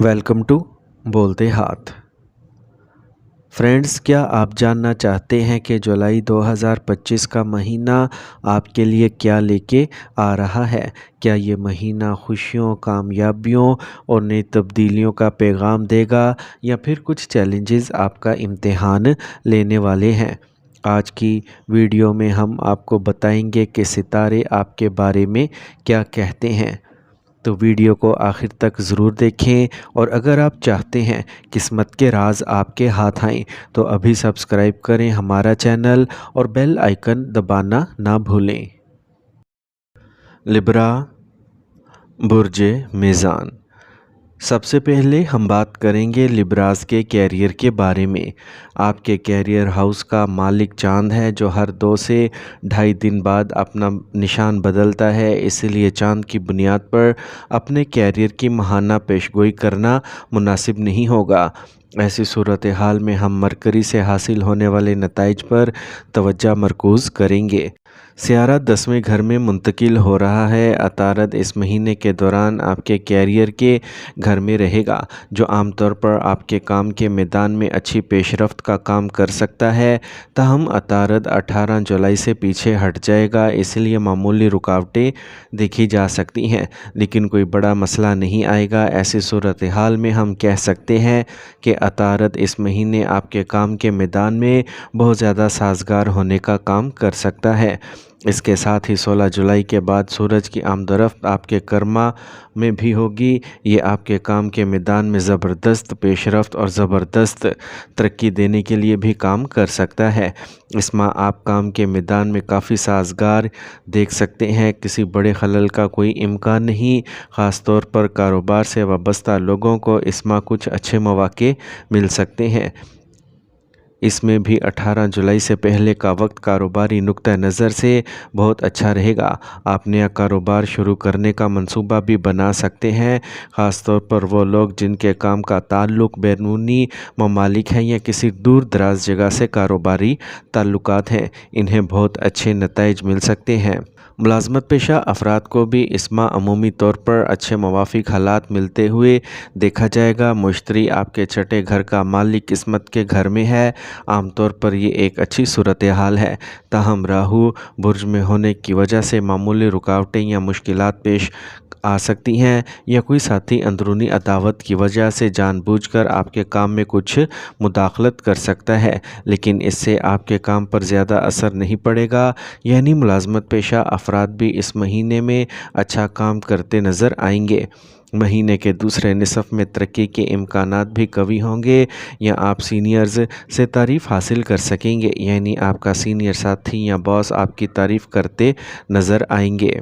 Welcome to बोलते हाथ। Friends, क्या आप जानना चाहते हैं कि जुलाई 2025 का महीना आपके लिए क्या लेके आ रहा है? क्या ये महीना खुशियों, कामयाबियों और नई तब्दीलियों का पैगाम देगा या फिर कुछ चैलेंजेस आपका इम्तिहान लेने वाले हैं? आज की वीडियो में हम आपको बताएंगे कि सितारे आपके बारे में क्या कहते हैं। तो वीडियो को आखिर तक ज़रूर देखें, और अगर आप चाहते हैं किस्मत के राज आपके हाथ आएँ तो अभी सब्सक्राइब करें हमारा चैनल और बेल आइकन दबाना ना भूलें। लिब्रा, बुर्ज मीज़ान। सबसे पहले हम बात करेंगे लिब्रास के कैरियर के बारे में। आपके कैरियर हाउस का मालिक चांद है, जो हर 2 से ढाई दिन बाद अपना निशान बदलता है। इसलिए चांद की बुनियाद पर अपने कैरियर की माहाना पेशगोई करना मुनासिब नहीं होगा। ऐसी सूरत हाल में हम मरकरी से हासिल होने वाले नताइज पर तवज्जो मरकूज़ करेंगे। सियारा 10वें घर में मुंतकिल हो रहा है। अतारद इस महीने के दौरान आपके कैरियर के घर में रहेगा, जो आमतौर पर आपके काम के मैदान में अच्छी पेशरफ्त का काम कर सकता है। ताहम अतारद 18 जुलाई से पीछे हट जाएगा, इसलिए मामूली रुकावटें देखी जा सकती हैं, लेकिन कोई बड़ा मसला नहीं आएगा। ऐसी सूरत हाल में हम कह सकते हैं कि अतारद इस महीने आपके काम के मैदान में बहुत ज़्यादा साजगार होने का काम कर सकता है। इसके साथ ही 16 जुलाई के बाद सूरज की आमदरफ्त आपके कर्मा में भी होगी। ये आपके काम के मैदान में ज़बरदस्त पेशरफ्त और ज़बरदस्त तरक्की देने के लिए भी काम कर सकता है। इस माह आप काम के मैदान में काफ़ी साजगार देख सकते हैं। किसी बड़े खलल का कोई इम्कान नहीं। ख़ास तौर पर कारोबार से वाबस्ता लोगों को इस माह कुछ अच्छे मौके मिल सकते हैं। इसमें भी 18 जुलाई से पहले का वक्त कारोबारी नुक्ता नज़र से बहुत अच्छा रहेगा। आप नया कारोबार शुरू करने का मंसूबा भी बना सकते हैं। ख़ास तौर पर वो लोग जिनके काम का ताल्लुक़ बैरूनी ममालिक है या किसी दूर दराज जगह से कारोबारी ताल्लुकात हैं, इन्हें बहुत अच्छे नताइज मिल सकते हैं। मुलाजमत पेशा अफराद को भी इस माह अमूमी तौर पर अच्छे मुवाफिक हालात मिलते हुए देखा जाएगा। मुश्तरी आपके छठे घर का मालिक किस्मत के घर में है। आमतौर पर ये एक अच्छी सूरत हाल है। ताहम राहु बुर्ज में होने की वजह से मामूली रुकावटें या मुश्किलात पेश आ सकती हैं, या कोई साथी अंदरूनी अदावत की वजह से जानबूझकर आपके काम में कुछ मुदाखलत कर सकता है, लेकिन इससे आपके काम पर ज़्यादा असर नहीं पड़ेगा। यानी मुलाजमत पेशा अफराद भी इस महीने में अच्छा काम करते नज़र आएंगे। महीने के दूसरे निसफ़ में तरक्की के इम्कानात भी कवी होंगे, या आप सीनियर्स से तारीफ़ हासिल कर सकेंगे। यानी आपका सीनियर साथी या बॉस आपकी तारीफ़ करते नज़र आएंगे।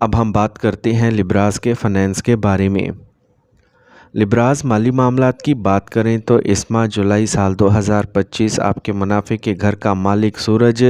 अब हम बात करते हैं लिब्रास के फ़ाइनेंस के बारे में। लिब्रास माली मामलात की बात करें तो इस माह जुलाई साल 2025 आपके मुनाफे के घर का मालिक सूरज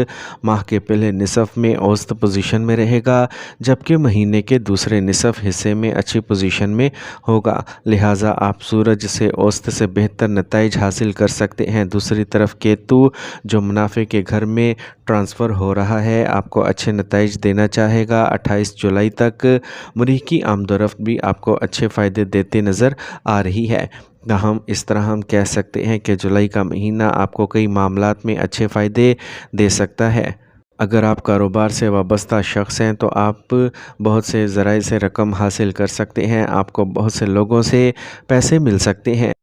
माह के पहले निसफ़ में औसत पोजीशन में रहेगा, जबकि महीने के दूसरे निसफ़ हिस्से में अच्छी पोजीशन में होगा। लिहाजा आप सूरज से औसत से बेहतर नताइज हासिल कर सकते हैं। दूसरी तरफ केतु, जो मुनाफे के घर में ट्रांसफ़र हो रहा है, आपको अच्छे नताइज देना चाहेगा। 28 जुलाई तक मरीख की आमदरफ्त भी आपको अच्छे फ़ायदे देते नज़र आ रही है। हम इस तरह हम कह सकते हैं कि जुलाई का महीना आपको कई मामलात में अच्छे फ़ायदे दे सकता है। अगर आप कारोबार से वाबस्ता शख्स हैं तो आप बहुत से ज़राए से रकम हासिल कर सकते हैं। आपको बहुत से लोगों से पैसे मिल सकते हैं।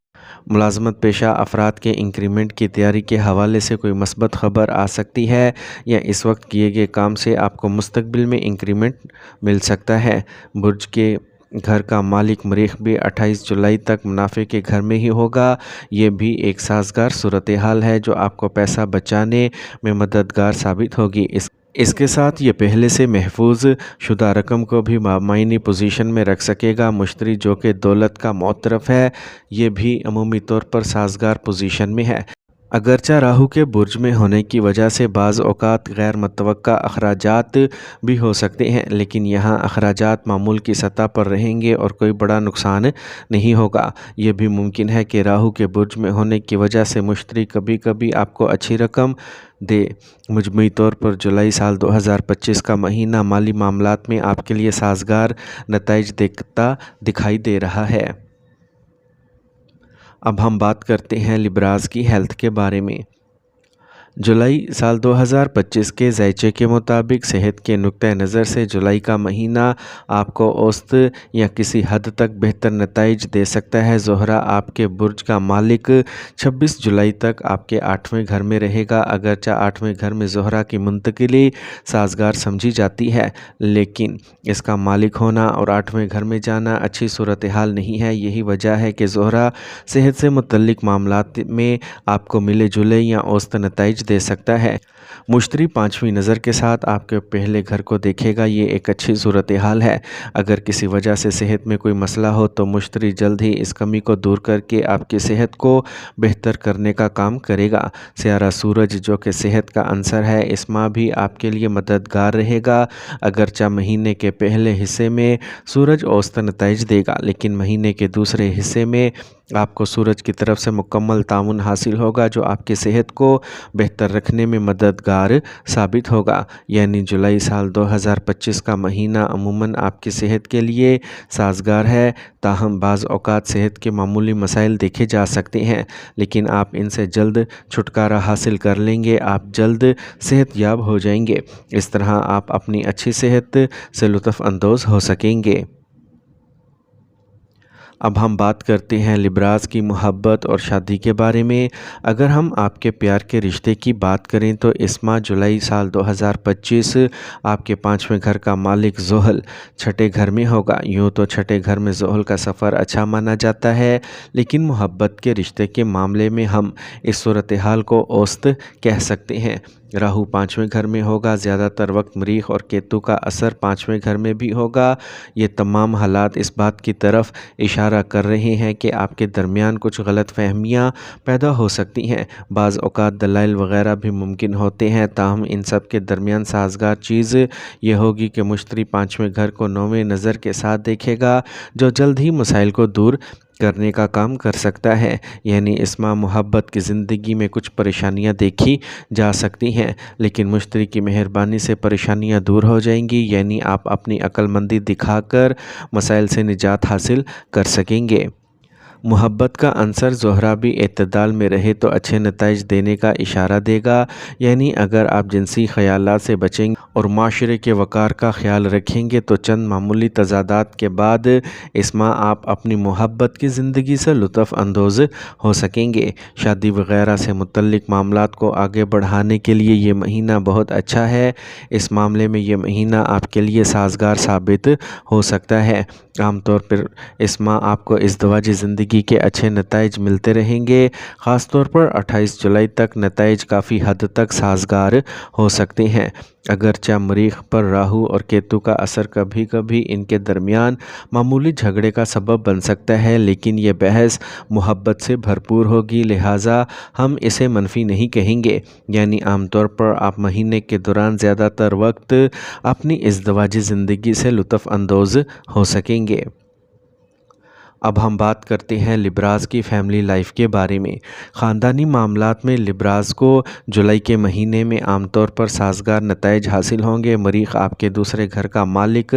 मुलाजमत पेशा अफराद के इंक्रीमेंट की तैयारी के हवाले से कोई मस्बत ख़बर आ सकती है, या इस वक्त किए गए काम से आपको मुस्तकबिल में इंक्रीमेंट मिल सकता है। बुर्ज के घर का मालिक मरीख भी 28 जुलाई तक मुनाफे के घर में ही होगा। ये भी एक साजगार सूरत हाल है, जो आपको पैसा बचाने में मददगार साबित होगी। इसके साथ ये पहले से महफूज शुदा रकम को भी मायनी पोजीशन में रख सकेगा। मुश्तरी, जो कि दौलत का मुतरफ है, ये भी अमूमी तौर पर साजगार पोजीशन में है। अगरचा राहु के बुर्ज में होने की वजह से बाज़ औक़ात गैर मुतवक्का अखराजात भी हो सकते हैं, लेकिन यहाँ अखराजात मामूल की सतह पर रहेंगे और कोई बड़ा नुकसान नहीं होगा। ये भी मुमकिन है कि राहु के बुर्ज में होने की वजह से मुश्तरी कभी कभी आपको अच्छी रकम दे। मजमूई तौर पर जुलाई साल 2025 का महीना माली मामलात में आपके लिए साजगार नताइज दिखाई दे रहा है। اب ہم بات کرتے ہیں لبراز کی ہیلتھ کے بارے میں۔ جولائی سال 2025 کے ذائچے کے مطابق صحت کے نقطہ نظر سے جولائی کا مہینہ آپ کو اوسط یا کسی حد تک بہتر نتائج دے سکتا ہے۔ زہرہ آپ کے برج کا مالک 26 جولائی تک آپ کے 8ویں گھر میں رہے گا۔ اگرچہ 8ویں گھر میں زہرہ کی منتقلی سازگار سمجھی جاتی ہے، لیکن اس کا مالک ہونا اور 8ویں گھر میں جانا اچھی صورتحال نہیں ہے۔ یہی وجہ ہے کہ زہرہ صحت سے متعلق معاملات میں آپ کو ملے جلے یا اوسط نتائج دے سکتا ہے۔ مشتری 5ویں نظر کے ساتھ آپ کے پہلے گھر کو دیکھے گا، یہ ایک اچھی صورتحال ہے۔ اگر کسی وجہ سے صحت میں کوئی مسئلہ ہو تو مشتری جلد ہی اس کمی کو دور کر کے آپ کی صحت کو بہتر کرنے کا کام کرے گا۔ سیارہ سورج جو کہ صحت کا عنصر ہے، اس ماہ بھی آپ کے لیے مددگار رہے گا۔ اگرچہ مہینے کے پہلے حصے میں سورج اوسط نتائج دے گا، لیکن مہینے کے دوسرے حصے میں آپ کو سورج کی طرف سے مکمل تعاون حاصل ہوگا جو آپ کی صحت کو بہتر رکھنے میں مددگار ثابت ہوگا۔ یعنی جولائی سال 2025 کا مہینہ عموماً آپ کی صحت کے لیے سازگار ہے، تاہم بعض اوقات صحت کے معمولی مسائل دیکھے جا سکتے ہیں، لیکن آپ ان سے جلد چھٹکارا حاصل کر لیں گے۔ آپ جلد صحت یاب ہو جائیں گے، اس طرح آپ اپنی اچھی صحت سے لطف اندوز ہو سکیں گے۔ اب ہم بات کرتے ہیں لبراز کی محبت اور شادی کے بارے میں۔ اگر ہم آپ کے پیار کے رشتے کی بات کریں تو اس ماہ جولائی سال 2025 آپ کے 5ویں گھر کا مالک زحل 6ٹھے گھر میں ہوگا۔ یوں تو 6ٹھے گھر میں زحل کا سفر اچھا مانا جاتا ہے، لیکن محبت کے رشتے کے معاملے میں ہم اس صورتحال کو اوسط کہہ سکتے ہیں۔ راہو 5ویں گھر میں ہوگا، زیادہ تر وقت مریخ اور کیتو کا اثر 5ویں گھر میں بھی ہوگا۔ یہ تمام حالات اس بات کی طرف اشارہ کر رہے ہیں کہ آپ کے درمیان کچھ غلط فہمیاں پیدا ہو سکتی ہیں۔ بعض اوقات دلائل وغیرہ بھی ممکن ہوتے ہیں، تاہم ان سب کے درمیان سازگار چیز یہ ہوگی کہ مشتری 5ویں گھر کو 9ویں نظر کے ساتھ دیکھے گا، جو جلد ہی مسائل کو دور کرنے کا کام کر سکتا ہے۔ یعنی اس ماہ محبت کی زندگی میں کچھ پریشانیاں دیکھی جا سکتی ہیں، لیکن مشتری کی مہربانی سے پریشانیاں دور ہو جائیں گی۔ یعنی آپ اپنی عقل مندی دکھا کر مسائل سے نجات حاصل کر سکیں گے۔ محبت کا عنصر زہرہ بھی اعتدال میں رہے تو اچھے نتائج دینے کا اشارہ دے گا۔ یعنی اگر آپ جنسی خیالات سے بچیں گے اور معاشرے کے وقار کا خیال رکھیں گے تو چند معمولی تضادات کے بعد اس ماہ آپ اپنی محبت کی زندگی سے لطف اندوز ہو سکیں گے۔ شادی وغیرہ سے متعلق معاملات کو آگے بڑھانے کے لیے یہ مہینہ بہت اچھا ہے۔ اس معاملے میں یہ مہینہ آپ کے لیے سازگار ثابت ہو سکتا ہے۔ عام طور پر اس ماہ آپ کو ازدواجی زندگی کے اچھے نتائج ملتے رہیں گے۔ خاص طور پر 28 جولائی تک نتائج کافی حد تک سازگار ہو سکتے ہیں۔ اگرچہ مریخ پر راہو اور کیتو کا اثر کبھی کبھی ان کے درمیان معمولی جھگڑے کا سبب بن سکتا ہے، لیکن یہ بحث محبت سے بھرپور ہوگی، لہٰذا ہم اسے منفی نہیں کہیں گے۔ یعنی عام طور پر آپ مہینے کے دوران زیادہ تر وقت اپنی ازدواجی زندگی سے لطف اندوز ہو سکیں گے۔ اب ہم بات کرتے ہیں لبراز کی فیملی لائف کے بارے میں۔ خاندانی معاملات میں لبراز کو جولائی کے مہینے میں عام طور پر سازگار نتائج حاصل ہوں گے۔ مریخ آپ کے دوسرے گھر کا مالک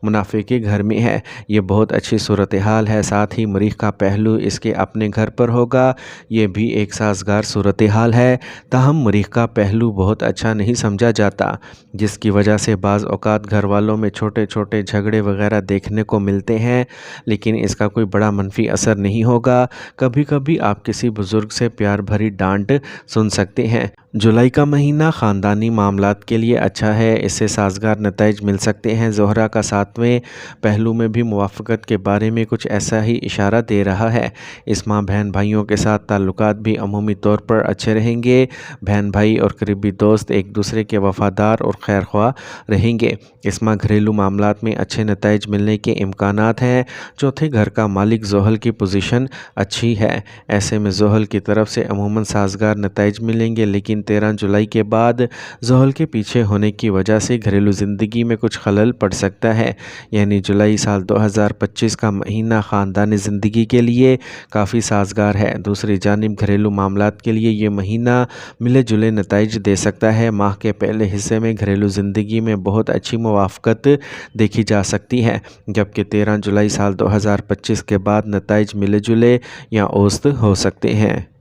منافع کے گھر میں ہے، یہ بہت اچھی صورتحال ہے۔ ساتھ ہی مریخ کا پہلو اس کے اپنے گھر پر ہوگا، یہ بھی ایک سازگار صورتحال ہے۔ تاہم مریخ کا پہلو بہت اچھا نہیں سمجھا جاتا، جس کی وجہ سے بعض اوقات گھر والوں میں چھوٹے چھوٹے جھگڑے وغیرہ دیکھنے کو ملتے ہیں، لیکن اس کا کوئی بڑا منفی اثر نہیں ہوگا۔ کبھی کبھی آپ کسی بزرگ سے پیار بھری ڈانٹ سن سکتے ہیں۔ جولائی کا مہینہ خاندانی معاملات کے لیے اچھا ہے، اس سے سازگار نتائج مل سکتے ہیں۔ زہرہ کا 7ویں پہلو میں بھی موافقت کے بارے میں کچھ ایسا ہی اشارہ دے رہا ہے۔ اس ماہ بہن بھائیوں کے ساتھ تعلقات بھی عمومی طور پر اچھے رہیں گے۔ بہن بھائی اور قریبی دوست ایک دوسرے کے وفادار اور خیر خواہ رہیں گے۔ اس ماہ گھریلو معاملات میں اچھے نتائج ملنے کے امکانات ہیں۔ چوتھے گھر کا مالک زحل کی پوزیشن اچھی ہے، ایسے میں زحل کی طرف سے عموماً سازگار نتائج ملیں گے، لیکن 13 جولائی کے بعد زحل کے پیچھے ہونے کی وجہ سے گھریلو زندگی میں کچھ خلل پڑ سکتا ہے۔ یعنی جولائی سال 2025 کا مہینہ خاندانی زندگی کے لیے کافی سازگار ہے۔ دوسری جانب گھریلو معاملات کے لیے یہ مہینہ ملے جلے نتائج دے سکتا ہے۔ ماہ کے پہلے حصے میں گھریلو زندگی میں بہت اچھی موافقت دیکھی جا سکتی ہے، جبکہ 13 جولائی سال 2025 के बाद नताइज मिले जुले या औसत हो सकते हैं।